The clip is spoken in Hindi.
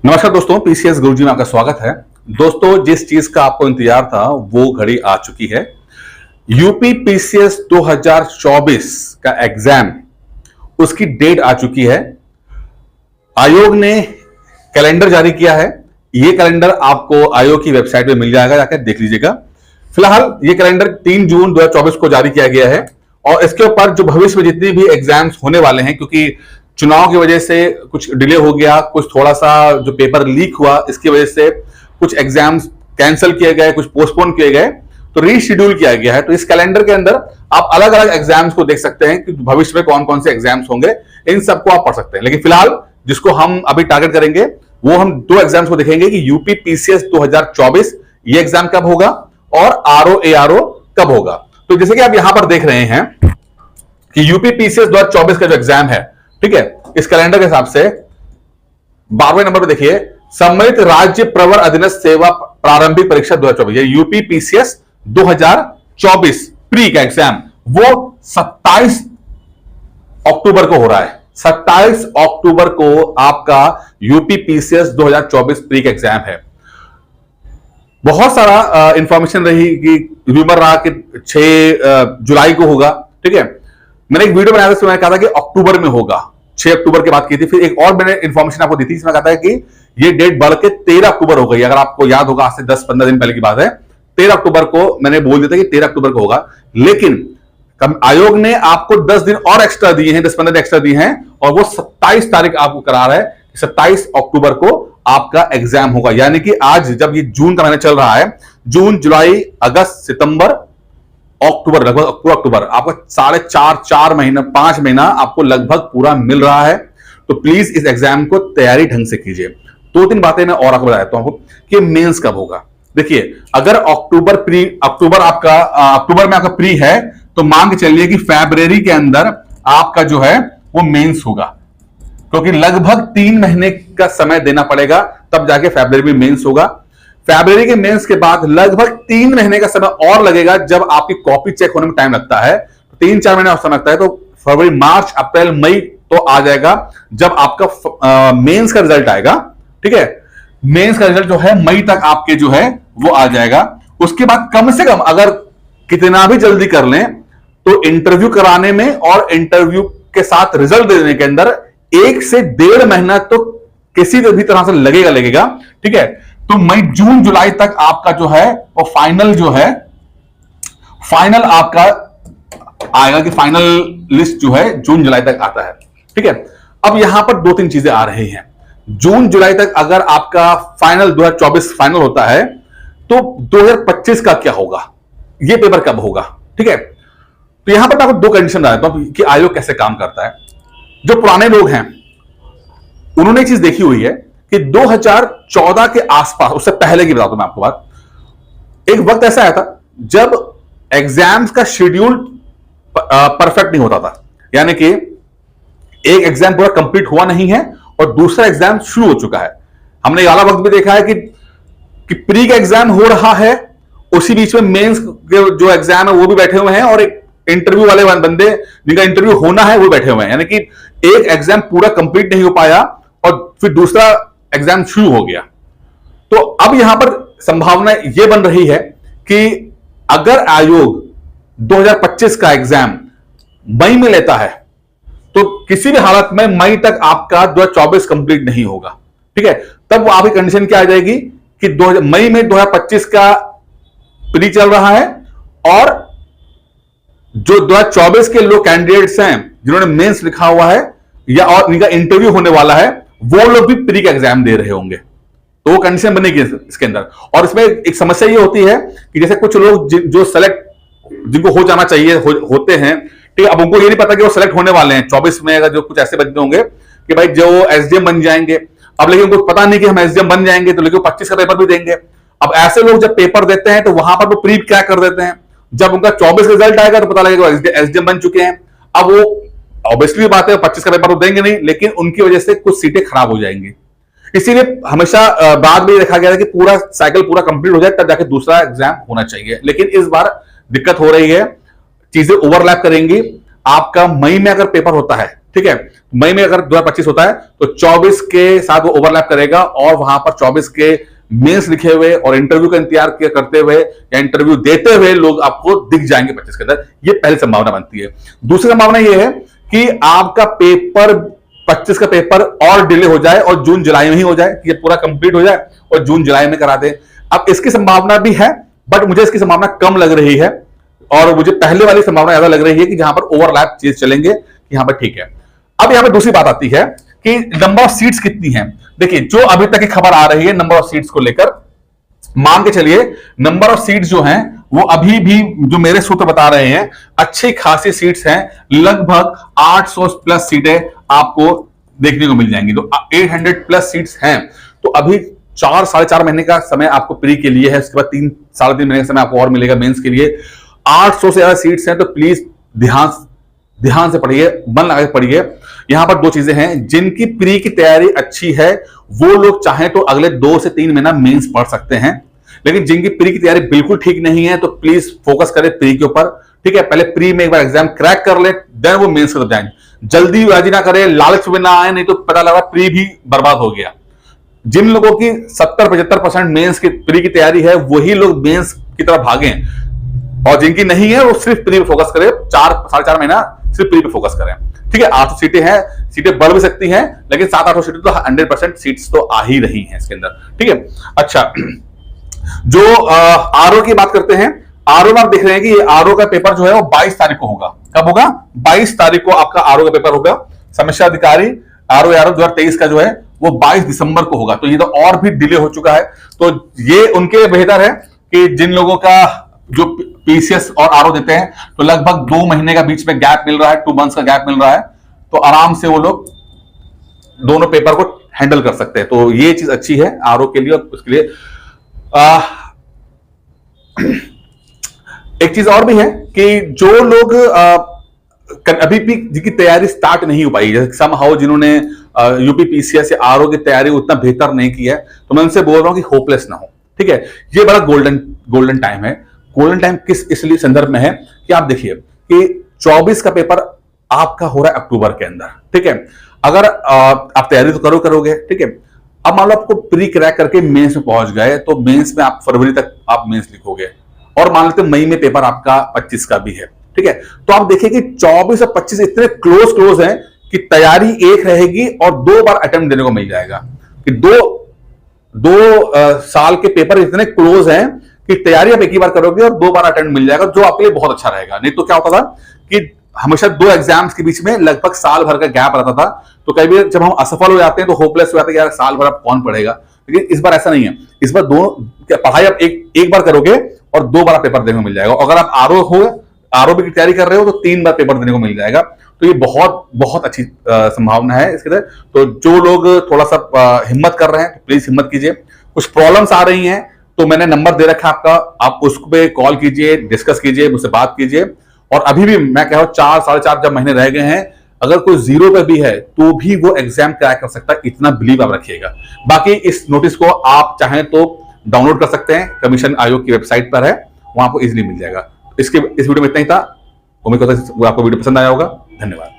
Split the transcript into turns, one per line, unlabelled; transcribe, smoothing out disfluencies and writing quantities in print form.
नमस्कार दोस्तों, पीसीएस गुरुजी में आपका स्वागत है। दोस्तों, जिस चीज का आपको इंतजार था वो घड़ी आ चुकी है। यूपी पीसीएस 2024 का एग्जाम, उसकी डेट आ चुकी है। आयोग ने कैलेंडर जारी किया है। ये कैलेंडर आपको आयोग की वेबसाइट पे मिल जाएगा, जाकर देख लीजिएगा। फिलहाल ये कैलेंडर 3 जून 2024 को जारी किया गया है और इसके ऊपर जो भविष्य में जितनी भी एग्जाम्स होने वाले हैं, क्योंकि चुनाव की वजह से कुछ डिले हो गया, कुछ थोड़ा सा जो पेपर लीक हुआ इसकी वजह से कुछ एग्जाम्स कैंसिल किए गए, कुछ पोस्टपोन किए गए, तो रीशेड्यूल किया गया है। तो इस कैलेंडर के अंदर आप अलग अलग एग्जाम्स को देख सकते हैं कि भविष्य में कौन कौन से एग्जाम्स होंगे, इन सबको आप पढ़ सकते हैं। लेकिन फिलहाल जिसको हम अभी टारगेट करेंगे वो हम 2 एग्जाम्स को देखेंगे कि यूपी पीसीएस 2024 ये एग्जाम कब होगा और आरओ एआरओ कब होगा। तो जैसे कि आप यहां पर देख रहे हैं कि यूपी पीसीएस 2024 का जो एग्जाम है, ठीक है, इस कैलेंडर के हिसाब से 12वें नंबर पर देखिए, सम्मिलित राज्य प्रवर अधीनस्थ सेवा प्रारंभिक परीक्षा 2024, ये यूपी पीसीएस 2024 प्री का एग्जाम, वो 27 अक्टूबर को हो रहा है। 27 अक्टूबर को आपका यूपी पीसीएस 2024 प्री का एग्जाम है। बहुत सारा इंफॉर्मेशन रही कि रूमर रहा कि 6 जुलाई को होगा, ठीक है। मैंने एक वीडियो बनाया था, मैंने कहा था कि अक्टूबर में होगा, 6 अक्टूबर की बात की थी। फिर एक और मैंने इंफॉर्मेशन आपको दी थी, इसमें कहा था कि ये डेट बढ़ के 13 अक्टूबर हो गई। अगर आपको याद होगा, आज से 10-15 दिन पहले की बात है, 13 अक्टूबर को मैंने बोल दिया था कि 13 अक्टूबर को होगा। लेकिन आयोग ने आपको 10 दिन और एक्स्ट्रा दिए हैं, 10-15 दिन एक्स्ट्रा दिए हैं, और वो 27 तारीख आपको करा रहा है। 27 अक्टूबर को आपका एग्जाम होगा। यानी कि आज जब ये जून का महीना चल रहा है, जून, जुलाई, अगस्त, सितंबर, अक्टूबर, लगभग अक्टूबर, आपका 4.5 महीना, 5 महीना आपको लगभग पूरा मिल रहा है। तो प्लीज इस एग्जाम को तैयारी ढंग से कीजिए। 2-3 बातें मैं और आपको बता देता हूं कि मेंस कब होगा। देखिए, अगर अक्टूबर में आपका प्री है, तो मान के चलिए कि फरवरी के अंदर आपका जो है वो मेंस होगा, क्योंकि लगभग 3 महीने का समय देना पड़ेगा, तब जाके फरवरी में मेंस होगा। फरवरी के मेंस के बाद लगभग 3 महीने का समय और लगेगा, जब आपकी कॉपी चेक होने में टाइम लगता है, 3-4 महीने और समय लगता है। तो फरवरी, मार्च, अप्रैल, मई तो आ जाएगा जब आपका मेंस का रिजल्ट आएगा, ठीक है। मेंस का रिजल्ट जो है मई तक आपके जो है वो आ जाएगा। उसके बाद कम से कम अगर कितना भी जल्दी कर लें तो इंटरव्यू कराने में और इंटरव्यू के साथ रिजल्ट देने के अंदर 1 से 1.5 महीना तो किसी भी तरह से लगेगा, ठीक है। तो मई, जून, जुलाई तक आपका जो है वो फाइनल आपका आएगा कि फाइनल लिस्ट जो है जून जुलाई तक आता है, ठीक है। अब यहां पर 2-3 चीजें आ रही हैं। जून जुलाई तक अगर आपका फाइनल 2024 फाइनल होता है, तो 2025 का क्या होगा, ये पेपर कब होगा, ठीक है। तो यहां पर मैं आपको 2 कंडीशन बता देता हूं कि आयोग कैसे काम करता है। जो पुराने लोग हैं उन्होंने चीज देखी हुई है कि 2014 के आसपास, उससे पहले की बताता हूं मैं आपको बात, एक वक्त ऐसा आया था जब एग्जाम्स का शेड्यूल परफेक्ट नहीं होता था। यानी कि एक एग्जाम पूरा कंप्लीट हुआ नहीं है और दूसरा एग्जाम शुरू हो चुका है। हमने वाला वक्त भी देखा है कि प्री का एग्जाम हो रहा है, उसी बीच में मेंस के जो एग्जाम है वो भी बैठे हुए हैं, और एक इंटरव्यू वाले बंदे जिनका इंटरव्यू होना है वो बैठे हुए हैं। यानी कि एक एग्जाम पूरा कंप्लीट नहीं हो पाया और फिर दूसरा एग्जाम शुरू हो गया। तो अब यहां पर संभावना यह बन रही है कि अगर आयोग 2025 का एग्जाम मई में लेता है, तो किसी भी हालत में मई तक आपका 2024 कंप्लीट नहीं होगा, ठीक है। तब वो आपकी कंडीशन क्या आ जाएगी कि मई में 2025 का प्री चल रहा है, और जो 2024 के लोग कैंडिडेट्स हैं जिन्होंने मेंस लिखा हुआ है या और इनका इंटरव्यू होने वाला है, वो लोग भी प्री का एग्जाम दे रहे होंगे। तो वो कंडीशन बनेगी इसके अंदर। और इसमें एक समस्या ये होती है कि जैसे कुछ लोग जो सेलेक्ट, जिनको हो जाना चाहिए होते हैं, ठीक है, अब उनको ये नहीं पता कि वो सेलेक्ट होने वाले हैं 24 में। अगर जो कुछ ऐसे बंदे होंगे कि भाई जो एसडीएम बन जाएंगे, अब लेकिन उनको पता नहीं कि हम एसडीएम बन जाएंगे, तो लेकिन 25 का पेपर भी देंगे। अब ऐसे लोग जब पेपर देते हैं तो वहां पर वो प्री क्रैक कर देते हैं। जब उनका 24 रिजल्ट आएगा तो पता लगेगा एसडीएम बन चुके हैं। अब वो ऑब्वियसली बात है 25 का पेपर तो देंगे नहीं, लेकिन उनकी वजह से कुछ सीटें खराब हो जाएंगी। इसीलिए हमेशा बाद में रखा गया था कि पूरा साइकिल पूरा कंप्लीट हो जाए तब जाके दूसरा एग्जाम होना चाहिए। लेकिन इस बार दिक्कत हो रही है, चीजें ओवरलैप करेंगी। आपका मई में अगर पेपर होता है ठीक है, मई में अगर 2025 होता है तो 24 के साथ वो ओवरलैप करेगा और वहां पर 24 के मेंस लिखे हुए और इंटरव्यू का इंतजार करते हुए या इंटरव्यू देते हुए लोग आपको दिख जाएंगे 25 के अंदर। ये पहली संभावना बनती है। दूसरी संभावना ये है कि आपका पेपर 25 का पेपर और डिले हो जाए और जून जुलाई में ही हो जाए, ये पूरा कंप्लीट हो जाए और जून जुलाई में करा दे। अब इसकी संभावना भी है, बट मुझे इसकी संभावना कम लग रही है और मुझे पहले वाली संभावना ज्यादा लग रही है कि जहां पर ओवरलैप चीज चलेंगे, यहां पर ठीक है। अब यहां पर दूसरी बात आती है कि नंबर ऑफ सीट्स कितनी है। देखिए, जो अभी तक की खबर आ रही है नंबर ऑफ सीट्स को लेकर, मान के चलिए नंबर ऑफ सीट्स जो हैं वो अभी भी जो मेरे सूत्र बता रहे हैं अच्छी खासी सीट्स हैं, लगभग 800 प्लस सीटें आपको देखने को मिल जाएंगी। तो 800 प्लस सीट्स हैं। तो अभी 4-4.5 महीने का समय आपको प्री के लिए है, उसके बाद 3-3.5 महीने का समय आपको और मिलेगा मेंस के लिए। 800 से ज्यादा सीट्स हैं, तो प्लीज ध्यान से पढ़िए, मन लगा के पढ़िए। यहां पर 2 चीजें हैं, जिनकी प्री की तैयारी अच्छी है वो लोग चाहें तो अगले 2 से 3 महीना मेंस पढ़ सकते हैं, लेकिन जिनकी प्री की तैयारी बिल्कुल ठीक नहीं है तो प्लीज फोकस करें प्री के ऊपर। ठीक है, पहले प्री में एक बार एग्जाम क्रैक कर ले, देन वो मेंस की तरफ जाएंगे। जल्दीबाजी ना करें, लालच में ना आए, नहीं तो पता लगा प्री भी बर्बाद हो गया। जिन लोगों की 70-75% मेंस की प्री की तैयारी है वही लोग मेंस की तरफ भागे, और जिनकी नहीं है वो सिर्फ प्री पे फोकस करें। 4-4.5 महीना सिर्फ प्री पे फोकस करें। ठीक है, 800 सीटें हैं, सीटें बढ़ भी सकती हैं, लेकिन 700-800 सीटें तो 100% सीट्स तो आ ही रही हैं इसके अंदर। ठीक है, अच्छा, जो आरओ की बात करते हैं, आरओ में आप देख रहे हैं कि ये आरओ का पेपर जो है वो 22 तारीख को होगा। कब होगा? 22 तारीख को आपका आरओ का पेपर होगा। समीक्षा अधिकारी आरओ 2023 का जो है वो 22 दिसंबर को होगा। तो ये तो और भी डिले हो चुका है। तो ये उनके बेहतर है कि जिन लोगों का जो पीसीएस और आरओ देते हैं तो लगभग 2 महीने का बीच में गैप मिल रहा है, 2 मंथ्स का गैप मिल रहा है, तो आराम से वो लोग दोनों पेपर को हैंडल कर सकते हैं। तो ये चीज अच्छी है आरओ के लिए और उसके लिए। एक चीज और भी है कि जो लोग अभी भी जिनकी तैयारी स्टार्ट नहीं हो पाई, जैसे समहाउ जिन्होंने यूपी पीसीएस या आरओ की तैयारी उतना बेहतर नहीं की है, तो मैं उनसे बोल रहा हूं कि होपलेस ना हो। ठीक है, ये बड़ा गोल्डन टाइम है। गोल्डन टाइम किस इसलिए संदर्भ में है कि आप देखिए कि 24 का पेपर आपका हो रहा है अक्टूबर के अंदर। ठीक है, अगर आप तैयारी तो करोगे। ठीक है, अब मान लो आपको प्री क्रैक करके मेंस में पहुंच गए, तो मेंस में आप फरवरी तक आप मेंस लिखोगे और मान लेते मई में पेपर आपका 25 का भी है। ठीक है, तो आप देखिए कि 24 और 25 इतने क्लोज हैं कि तैयारी एक रहेगी और 2 बार अटेम्प्ट देने को मिल जाएगा। कि दो साल के पेपर इतने क्लोज हैं कि तैयारी आप एक ही बार करोगे और 2 बार अटेम्प्ट मिल जाएगा, जो आपके लिए बहुत अच्छा रहेगा। नहीं तो क्या होता था कि हमेशा 2 एग्जाम्स के बीच में लगभग साल भर का गैप रहता था, तो कई बार जब हम असफल हो जाते हैं तो होपलेस हो जाते हैं, यार साल भर अब कौन पढ़ेगा। लेकिन इस बार ऐसा नहीं है। इस बार पढ़ाई आप एक बार करोगे और 2 बार पेपर देने को मिल जाएगा। अगर आप आरओ की तैयारी कर रहे हो तो 3 बार पेपर देने को मिल जाएगा। तो ये बहुत अच्छी संभावना है इसके अंदर। तो जो लोग थोड़ा सा हिम्मत कर रहे हैं तो प्लीज हिम्मत कीजिए। कुछ प्रॉब्लम्स आ रही हैं तो मैंने नंबर दे रखा है आपका, आप उस पे कॉल कीजिए, डिस्कस कीजिए, मुझसे बात कीजिए। और अभी भी मैं कह रहा हूं 4-4.5 जब महीने रह गए हैं, अगर कोई 0 पे भी है तो भी वो एग्जाम क्रैक कर सकता है, इतना बिलीव आप रखिएगा। बाकी इस नोटिस को आप चाहें तो डाउनलोड कर सकते हैं, कमीशन आयोग की वेबसाइट पर है, वहां आपको इजीली मिल जाएगा। इस वीडियो में इतना ही था। उम्मीद करता हूं आपको वीडियो पसंद आया होगा। धन्यवाद।